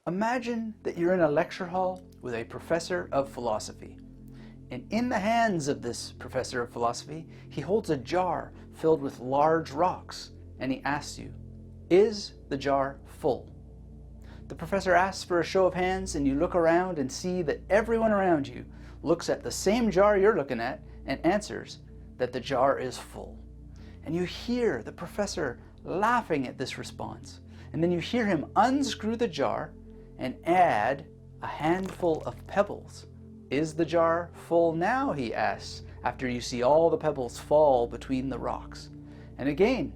Imagine that you're in a lecture hall with a professor of philosophy. And in the hands of this professor of philosophy, he holds a jar filled with large rocks, and he asks you, is the jar full? The professor asks for a show of hands, and you look around and see that everyone around you looks at the same jar you're looking at and answers that the jar is full. And you hear the professor laughing at this response. And then you hear him unscrew the jar and add a handful of pebbles. Is the jar full now? He asks, after you see all the pebbles fall between the rocks. And again,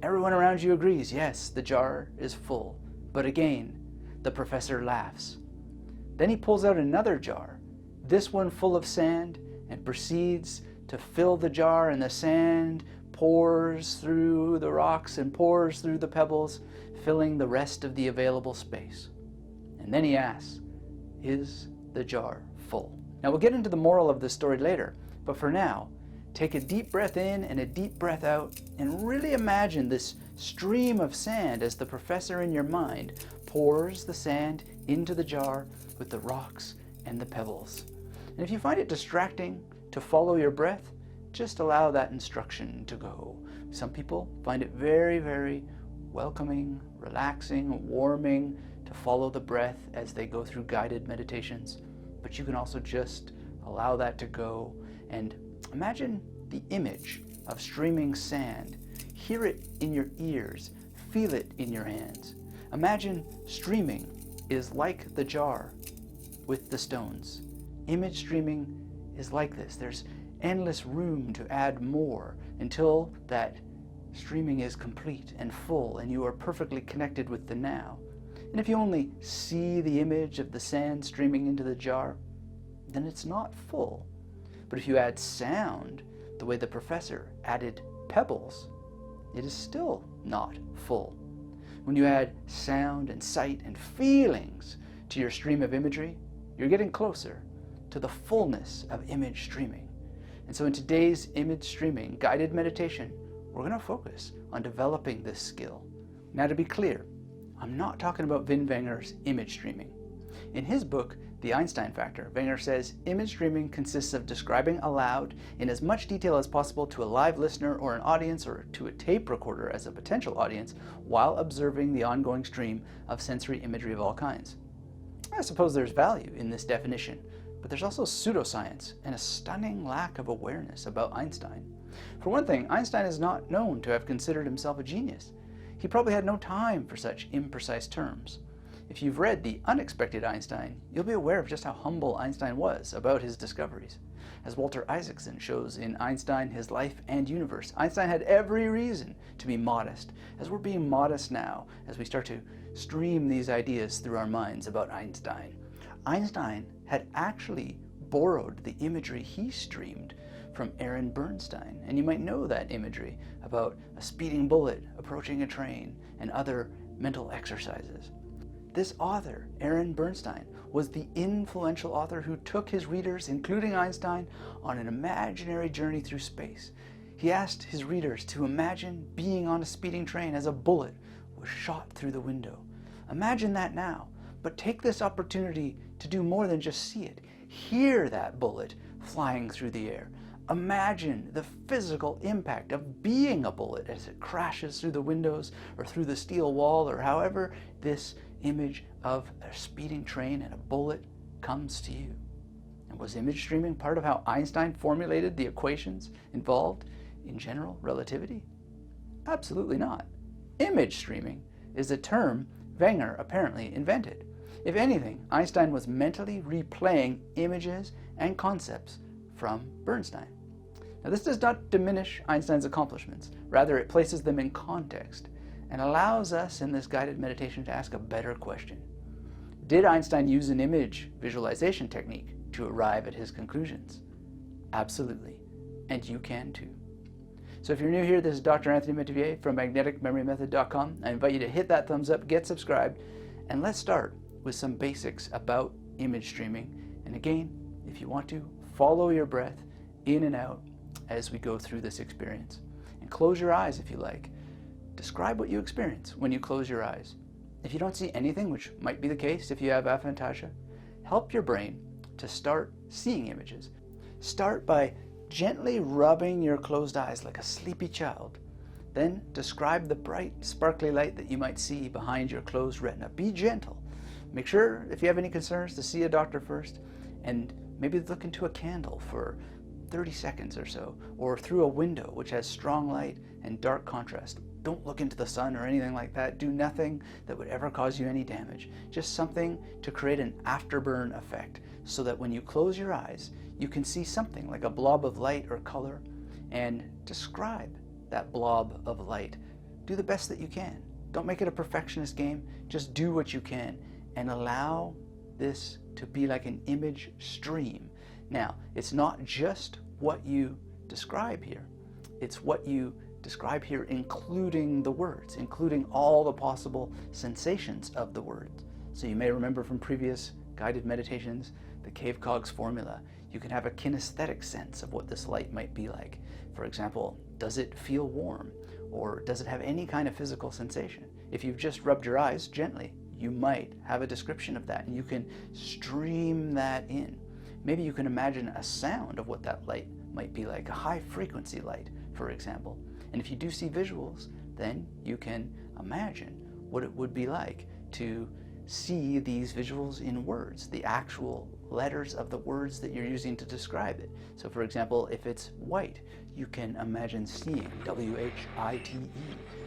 everyone around you agrees, yes, the jar is full. But again, the professor laughs. Then he pulls out another jar, this one full of sand, and proceeds to fill the jar, and the sand pours through the rocks and pours through the pebbles, filling the rest of the available space. And then he asks, is the jar full? Now we'll get into the moral of this story later, but for now, take a deep breath in and a deep breath out, and really imagine this stream of sand as the professor in your mind pours the sand into the jar with the rocks and the pebbles. And if you find it distracting to follow your breath, just allow that instruction to go. Some people find it very, very welcoming, relaxing, warming to follow the breath as they go through guided meditations. But you can also just allow that to go and imagine the image of streaming sand. Hear it in your ears, feel it in your hands. Imagine streaming is like the jar with the stones. Image streaming is like this. There's endless room to add more until that streaming is complete and full and you are perfectly connected with the now. And if you only see the image of the sand streaming into the jar, then it's not full. But if you add sound, the way the professor added pebbles, it is still not full. When you add sound and sight and feelings to your stream of imagery, you're getting closer to the fullness of image streaming. And so in today's image streaming guided meditation, we're going to focus on developing this skill. Now to be clear, I'm not talking about Win Wenger's image streaming. In his book, The Einstein Factor, Wenger says image streaming consists of describing aloud in as much detail as possible to a live listener or an audience, or to a tape recorder as a potential audience, while observing the ongoing stream of sensory imagery of all kinds. I suppose there's value in this definition, but there's also pseudoscience and a stunning lack of awareness about Einstein. For one thing, Einstein is not known to have considered himself a genius. He probably had no time for such imprecise terms. If you've read The Unexpected Einstein, you'll be aware of just how humble Einstein was about his discoveries. As Walter Isaacson shows in Einstein, His Life and Universe, Einstein had every reason to be modest, as we're being modest now as we start to stream these ideas through our minds about Einstein. Einstein had actually borrowed the imagery he streamed from Aaron Bernstein, and you might know that imagery about a speeding bullet approaching a train and other mental exercises. This author, Aaron Bernstein, was the influential author who took his readers, including Einstein, on an imaginary journey through space. He asked his readers to imagine being on a speeding train as a bullet was shot through the window. Imagine that now, but take this opportunity to do more than just see it. Hear that bullet flying through the air. Imagine the physical impact of being a bullet as it crashes through the windows or through the steel wall, or however this image of a speeding train and a bullet comes to you. And was image streaming part of how Einstein formulated the equations involved in general relativity? Absolutely not. Image streaming is a term Wenger apparently invented. If anything, Einstein was mentally replaying images and concepts from Bernstein. Now, this does not diminish Einstein's accomplishments. Rather, it places them in context and allows us in this guided meditation to ask a better question. Did Einstein use an image visualization technique to arrive at his conclusions? Absolutely. And you can too. So if you're new here, this is Dr. Anthony Metivier from magneticmemorymethod.com. I invite you to hit that thumbs up, get subscribed, and let's start with some basics about image streaming. And again, if you want to, follow your breath in and out as we go through this experience. And close your eyes if you like. Describe what you experience when you close your eyes. If you don't see anything, which might be the case if you have aphantasia, help your brain to start seeing images. Start by gently rubbing your closed eyes like a sleepy child. Then describe the bright, sparkly light that you might see behind your closed retina. Be gentle. Make sure, if you have any concerns, to see a doctor first, and maybe look into a candle for 30 seconds or so, or through a window which has strong light and dark contrast. Don't look into the sun or anything like that. Do nothing that would ever cause you any damage. Just something to create an afterburn effect so that when you close your eyes, you can see something like a blob of light or color and describe that blob of light. Do the best that you can. Don't make it a perfectionist game. Just do what you can and allow this to be like an image stream. Now, it's not just what you describe here. It's what you describe here, including the words, including all the possible sensations of the words. So you may remember from previous guided meditations, the Cave Cog's formula. You can have a kinesthetic sense of what this light might be like. For example, does it feel warm? Or does it have any kind of physical sensation? If you've just rubbed your eyes gently, you might have a description of that, and you can stream that in. Maybe you can imagine a sound of what that light might be like, a high frequency light, for example. And if you do see visuals, then you can imagine what it would be like to see these visuals in words, the actual letters of the words that you're using to describe it. So for example, if it's white, you can imagine seeing W-H-I-T-E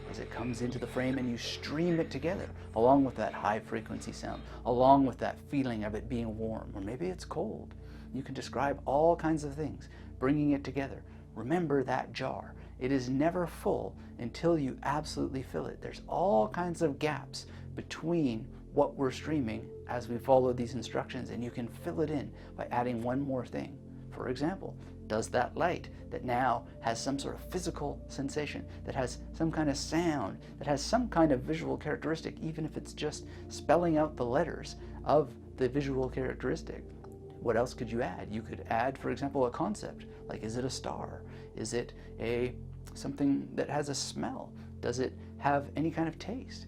as it comes into the frame, and you stream it together along with that high frequency sound, along with that feeling of it being warm, or maybe it's cold. You can describe all kinds of things, bringing it together. Remember that jar. It is never full until you absolutely fill it. There's all kinds of gaps between what we're streaming as we follow these instructions, and you can fill it in by adding one more thing. For example, does that light that now has some sort of physical sensation, that has some kind of sound, that has some kind of visual characteristic, even if it's just spelling out the letters of the visual characteristic? What else could you add? You could add, for example, a concept, like is it a star? Is it something that has a smell? Does it have any kind of taste?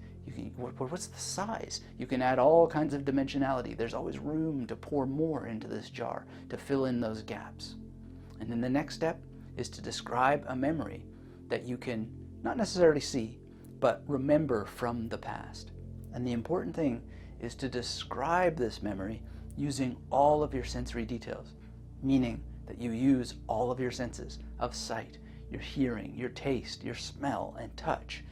What's the size? You can add all kinds of dimensionality. There's always room to pour more into this jar to fill in those gaps. And then the next step is to describe a memory that you can not necessarily see, but remember from the past. And the important thing is to describe this memory using all of your sensory details, meaning that you use all of your senses of sight, your hearing, your taste, your smell, and touch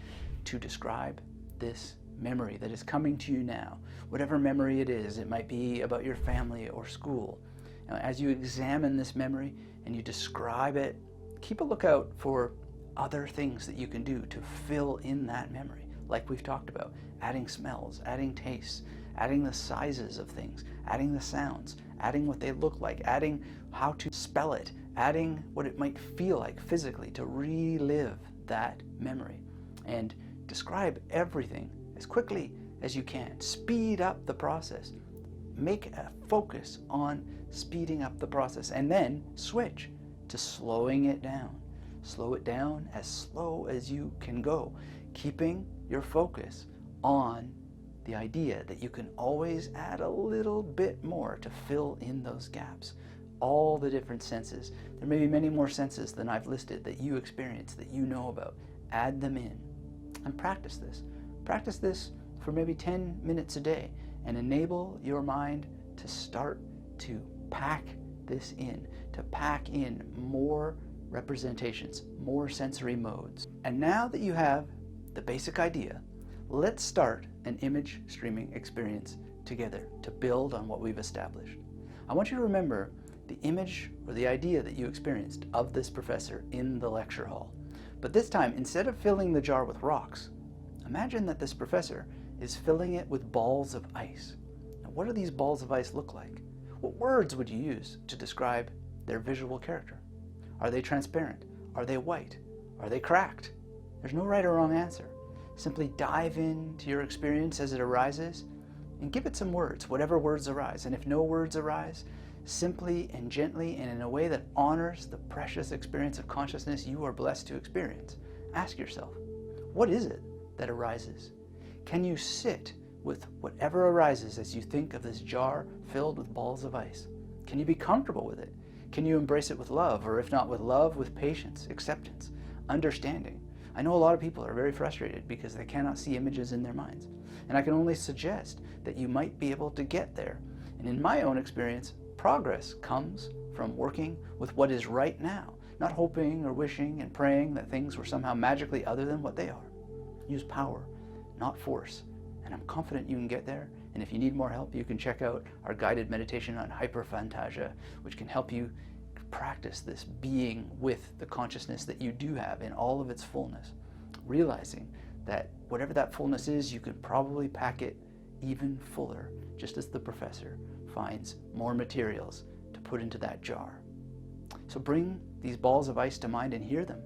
to describe this memory that is coming to you now. Whatever memory it is, it might be about your family or school. Now, as you examine this memory and you describe it, keep a lookout for other things that you can do to fill in that memory, like we've talked about, adding smells, adding tastes, adding the sizes of things, adding the sounds, adding what they look like, adding how to spell it, adding what it might feel like physically to relive that memory. And describe everything as quickly as you can. Speed up the process. Make a focus on speeding up the process, and then switch to slowing it down. Slow it down as slow as you can go, keeping your focus on the idea that you can always add a little bit more to fill in those gaps. All the different senses. There may be many more senses than I've listed that you experience, that you know about. Add them in and practice this. Practice this for maybe 10 minutes a day and enable your mind to start to pack this in, to pack in more representations, more sensory modes. And now that you have the basic idea, let's start an image streaming experience together to build on what we've established. I want you to remember the image or the idea that you experienced of this professor in the lecture hall. But this time, instead of filling the jar with rocks, imagine that this professor is filling it with balls of ice. Now, what do these balls of ice look like? What words would you use to describe their visual character? Are they transparent? Are they white? Are they cracked? There's no right or wrong answer. Simply dive into your experience as it arises and give it some words, whatever words arise. And if no words arise, simply and gently and in a way that honors the precious experience of consciousness you are blessed to experience, ask yourself, what is it that arises? Can you sit with whatever arises as you think of this jar filled with balls of ice? Can you be comfortable with it? Can you embrace it with love, or if not with love, with patience, acceptance, understanding? I know a lot of people are very frustrated because they cannot see images in their minds. And I can only suggest that you might be able to get there. And in my own experience, progress comes from working with what is right now, not hoping or wishing and praying that things were somehow magically other than what they are. Use power, not force. And I'm confident you can get there. And if you need more help, you can check out our guided meditation on hyperphantasia, which can help you practice this being with the consciousness that you do have in all of its fullness, realizing that whatever that fullness is, you could probably pack it even fuller, just as the professor finds more materials to put into that jar. So bring these balls of ice to mind and hear them.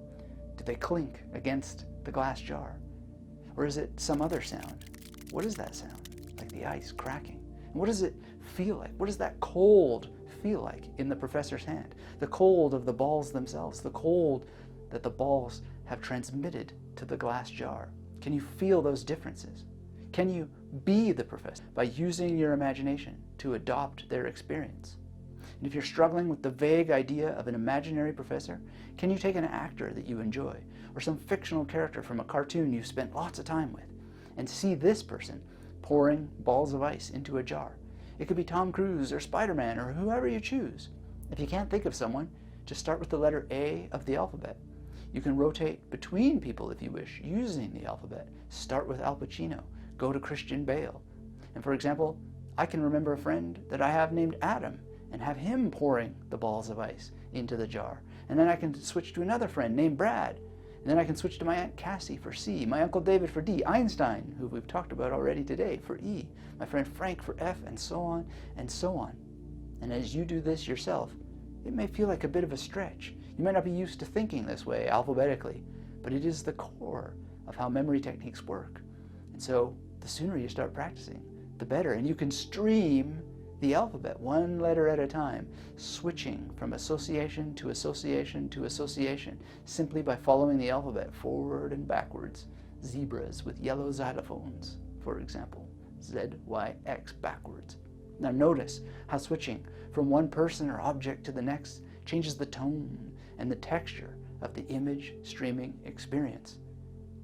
Do they clink against the glass jar? Or is it some other sound? What is that sound? Like the ice cracking. And what does it feel like? What does that cold feel like in the professor's hand? The cold of the balls themselves, the cold that the balls have transmitted to the glass jar. Can you feel those differences? Can you be the professor by using your imagination to adopt their experience? And if you're struggling with the vague idea of an imaginary professor, can you take an actor that you enjoy, or some fictional character from a cartoon you've spent lots of time with, and see this person pouring balls of ice into a jar? It could be Tom Cruise or Spider-Man or whoever you choose. If you can't think of someone, just start with the letter A of the alphabet. You can rotate between people if you wish, using the alphabet. Start with Al Pacino, go to Christian Bale. And for example, I can remember a friend that I have named Adam and have him pouring the balls of ice into the jar. And then I can switch to another friend named Brad. And then I can switch to my Aunt Cassie for C, my Uncle David for D, Einstein, who we've talked about already today, for E, my friend Frank for F, and so on and so on. And as you do this yourself, it may feel like a bit of a stretch. You might not be used to thinking this way alphabetically, but it is the core of how memory techniques work. And so the sooner you start practicing, the better. And you can stream the alphabet one letter at a time, switching from association to association to association, simply by following the alphabet forward and backwards. Zebras with yellow xylophones, for example. Z-Y-X backwards. Now notice how switching from one person or object to the next changes the tone and the texture of the image streaming experience.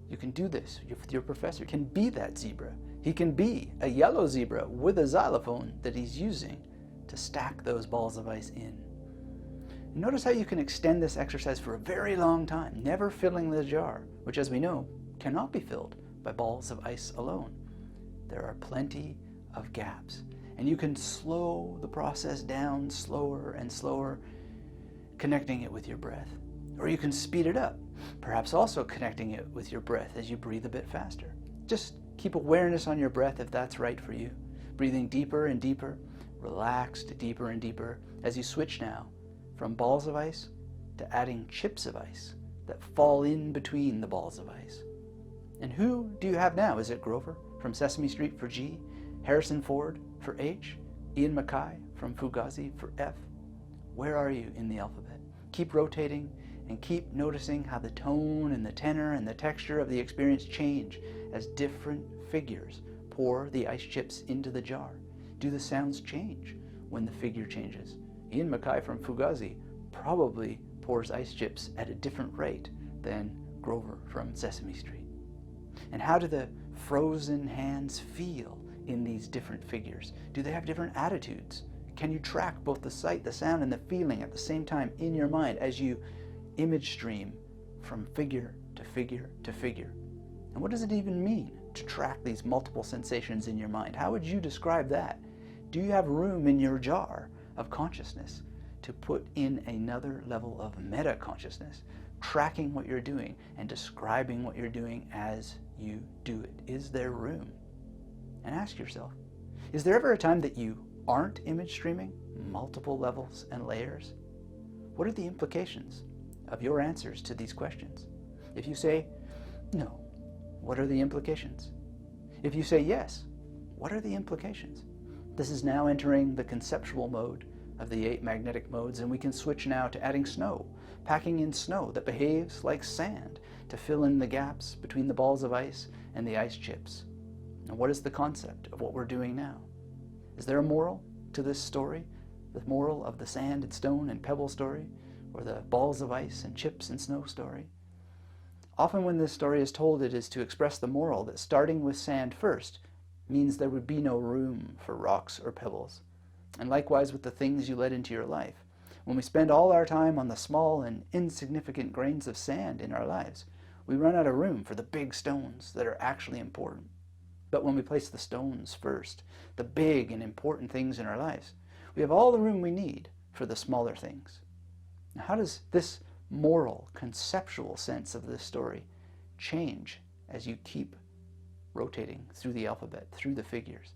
You can do this with your professor. He can be that zebra. He can be a yellow zebra with a xylophone that he's using to stack those balls of ice in. Notice how you can extend this exercise for a very long time, never filling the jar, which, as we know, cannot be filled by balls of ice alone. There are plenty of gaps, and you can slow the process down slower and slower, connecting it with your breath. Or you can speed it up, perhaps also connecting it with your breath as you breathe a bit faster. Just keep awareness on your breath if that's right for you. Breathing deeper and deeper, relaxed deeper and deeper, as you switch now from balls of ice to adding chips of ice that fall in between the balls of ice. And who do you have now? Is it Grover from Sesame Street for G, Harrison Ford for H, Ian MacKaye from Fugazi for F? Where are you in the alphabet? Keep rotating and keep noticing how the tone and the tenor and the texture of the experience change as different figures pour the ice chips into the jar. Do the sounds change when the figure changes? Ian MacKaye from Fugazi probably pours ice chips at a different rate than Grover from Sesame Street. And how do the frozen hands feel in these different figures? Do they have different attitudes? Can you track both the sight, the sound, and the feeling at the same time in your mind as you image stream from figure to figure to figure? And what does it even mean to track these multiple sensations in your mind? How would you describe that? Do you have room in your jar of consciousness to put in another level of meta-consciousness, tracking what you're doing and describing what you're doing as you do it? Is there room? And ask yourself, is there ever a time that you aren't image streaming multiple levels and layers? What are the implications of your answers to these questions? If you say no, what are the implications? If you say yes, what are the implications? This is now entering the conceptual mode of the 8 magnetic modes, and we can switch now to adding snow, packing in snow that behaves like sand to fill in the gaps between the balls of ice and the ice chips. And what is the concept of what we're doing now? Is there a moral to this story? The moral of the sand and stone and pebble story? Or the balls of ice and chips and snow story? Often when this story is told, it is to express the moral that starting with sand first means there would be no room for rocks or pebbles. And likewise with the things you let into your life. When we spend all our time on the small and insignificant grains of sand in our lives, we run out of room for the big stones that are actually important. But when we place the stones first, the big and important things in our lives, we have all the room we need for the smaller things. Now, how does this moral, conceptual sense of this story change as you keep rotating through the alphabet, through the figures?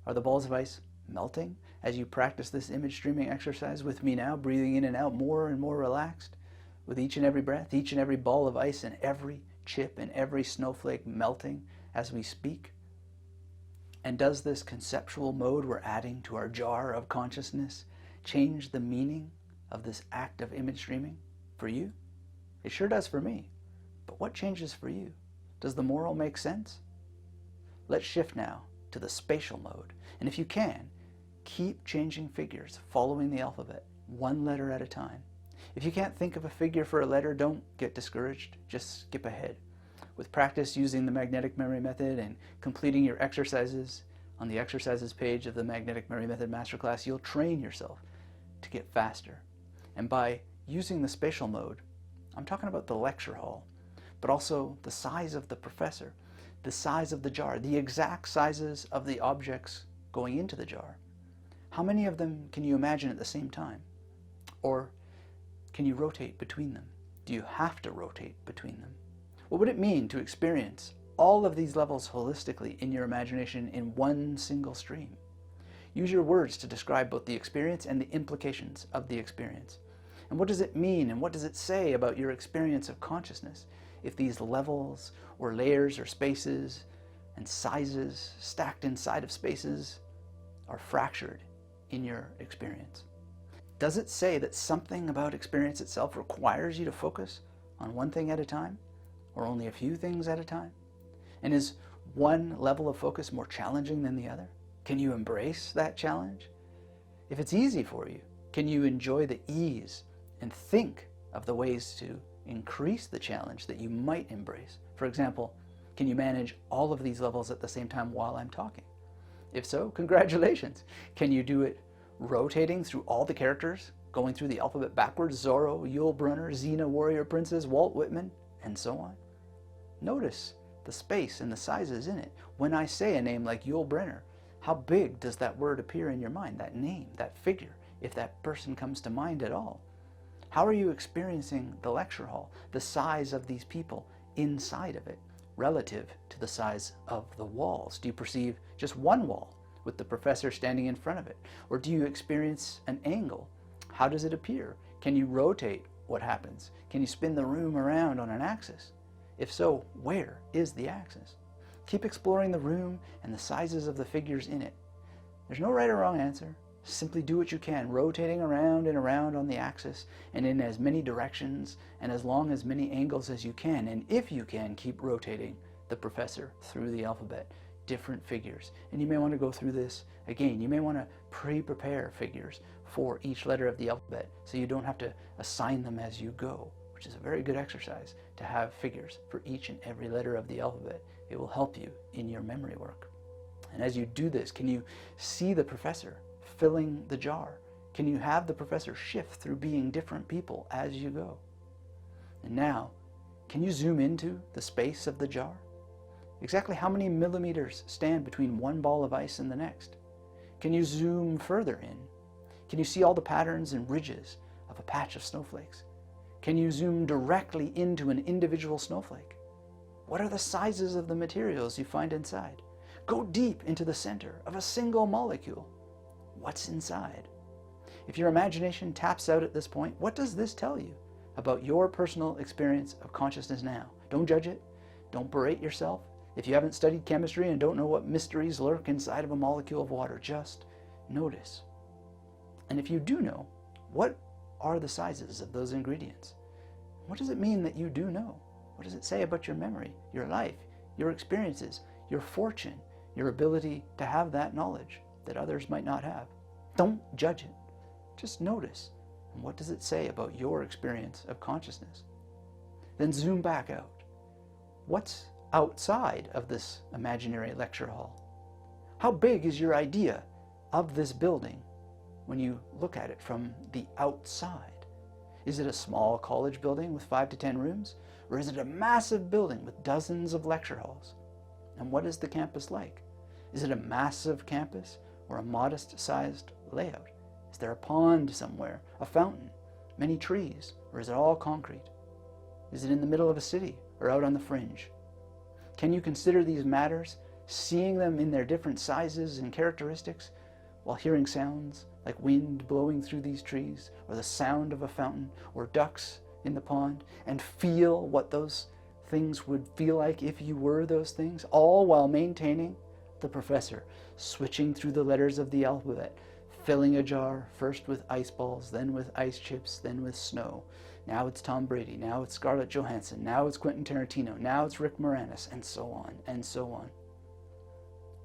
Are the balls of ice melting as you practice this image streaming exercise with me now, breathing in and out more and more relaxed with each and every breath, each and every ball of ice and every chip and every snowflake melting as we speak? And does this conceptual mode we're adding to our jar of consciousness change the meaning of this act of image streaming for you? It sure does for me. But what changes for you? Does the moral make sense? Let's shift now to the spatial mode. And if you can, keep changing figures, following the alphabet, one letter at a time. If you can't think of a figure for a letter, don't get discouraged. Just skip ahead. With practice using the magnetic memory method and completing your exercises on the exercises page of the magnetic memory method masterclass, you'll train yourself to get faster. And by using the spatial mode, I'm talking about the lecture hall, but also the size of the professor, the size of the jar, the exact sizes of the objects going into the jar. How many of them can you imagine at the same time? Or can you rotate between them? Do you have to rotate between them? What would it mean to experience all of these levels holistically in your imagination in one single stream? Use your words to describe both the experience and the implications of the experience. And what does it mean and what does it say about your experience of consciousness if these levels or layers or spaces and sizes stacked inside of spaces are fractured in your experience? Does it say that something about experience itself requires you to focus on one thing at a time, or only a few things at a time? And is one level of focus more challenging than the other? Can you embrace that challenge? If it's easy for you, can you enjoy the ease and think of the ways to increase the challenge that you might embrace? For example, can you manage all of these levels at the same time while I'm talking? If so, congratulations. Can you do it rotating through all the characters, going through the alphabet backwards, Zorro, Yul Brynner, Xena, Warrior Princess, Walt Whitman, and so on? Notice the space and the sizes in it. When I say a name like Yul Brynner, how big does that word appear in your mind, that name, that figure, if that person comes to mind at all? How are you experiencing the lecture hall, the size of these people inside of it, relative to the size of the walls? Do you perceive just one wall with the professor standing in front of it? Or do you experience an angle? How does it appear? Can you rotate what happens? Can you spin the room around on an axis? If so, where is the axis? Keep exploring the room and the sizes of the figures in it. There's no right or wrong answer. Simply do what you can, rotating around and around on the axis and in as many directions and as long as many angles as you can. And if you can, keep rotating the professor through the alphabet, different figures. And you may want to go through this again. You may want to pre-prepare figures for each letter of the alphabet so you don't have to assign them as you go, which is a very good exercise to have figures for each and every letter of the alphabet. It will help you in your memory work. And as you do this, can you see the professor filling the jar? Can you have the professor shift through being different people as you go? And now, can you zoom into the space of the jar? Exactly how many millimeters stand between one ball of ice and the next? Can you zoom further in? Can you see all the patterns and ridges of a patch of snowflakes? Can you zoom directly into an individual snowflake? What are the sizes of the materials you find inside? Go deep into the center of a single molecule. What's inside? If your imagination taps out at this point, what does this tell you about your personal experience of consciousness now? Don't judge it. Don't berate yourself. If you haven't studied chemistry and don't know what mysteries lurk inside of a molecule of water, just notice. And if you do know, what are the sizes of those ingredients? What does it mean that you do know? What does it say about your memory, your life, your experiences, your fortune, your ability to have that knowledge that others might not have. Don't judge it. Just notice. And what does it say about your experience of consciousness? Then zoom back out. What's outside of this imaginary lecture hall? How big is your idea of this building when you look at it from the outside? Is it a small college building with 5 to 10 rooms? Or is it a massive building with dozens of lecture halls? And what is the campus like? Is it a massive campus or a modest-sized layout? Is there a pond somewhere, a fountain, many trees, or is it all concrete? Is it in the middle of a city or out on the fringe? Can you consider these matters, seeing them in their different sizes and characteristics, while hearing sounds like wind blowing through these trees, or the sound of a fountain, or ducks in the pond, and feel what those things would feel like if you were those things, all while maintaining the professor switching through the letters of the alphabet, filling a jar first with ice balls, then with ice chips, then with snow. Now it's Tom Brady, now it's Scarlett Johansson, now it's Quentin Tarantino, now it's Rick Moranis, and so on, and so on.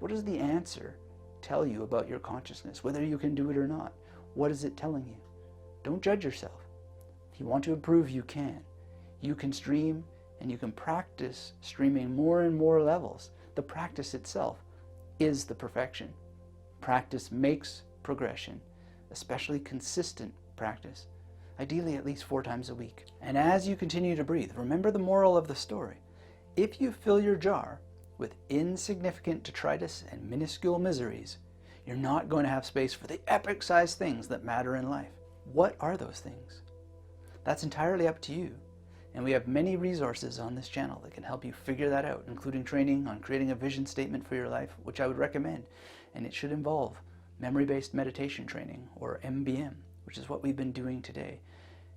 What does the answer tell you about your consciousness, whether you can do it or not? What is it telling you? Don't judge yourself. If you want to improve, you can. You can stream, and you can practice streaming more and more levels. The practice itself is the perfection. Practice makes progression, especially consistent practice, ideally at least 4 times a week. And as you continue to breathe, remember the moral of the story. If you fill your jar with insignificant detritus and minuscule miseries, you're not going to have space for the epic-sized things that matter in life. What are those things? That's entirely up to you. And we have many resources on this channel that can help you figure that out, including training on creating a vision statement for your life, which I would recommend. And it should involve memory-based meditation training, or MBM, which is what we've been doing today.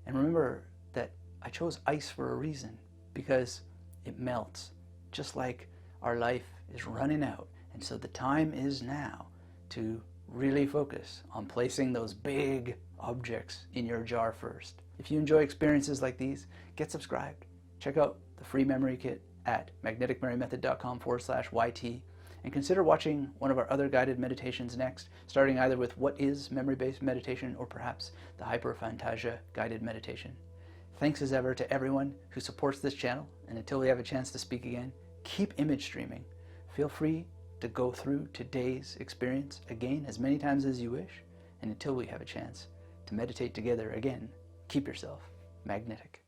And remember that I chose ice for a reason, because it melts, just like our life is running out. And so the time is now to really focus on placing those big objects in your jar first. If you enjoy experiences like these, get subscribed. Check out the free memory kit at magneticmemorymethod.com/YT, and consider watching one of our other guided meditations next, starting either with what is memory-based meditation, or perhaps the hyperphantasia guided meditation. Thanks as ever to everyone who supports this channel, and until we have a chance to speak again, keep image streaming. Feel free to go through today's experience again as many times as you wish, and until we have a chance to meditate together again, keep yourself magnetic.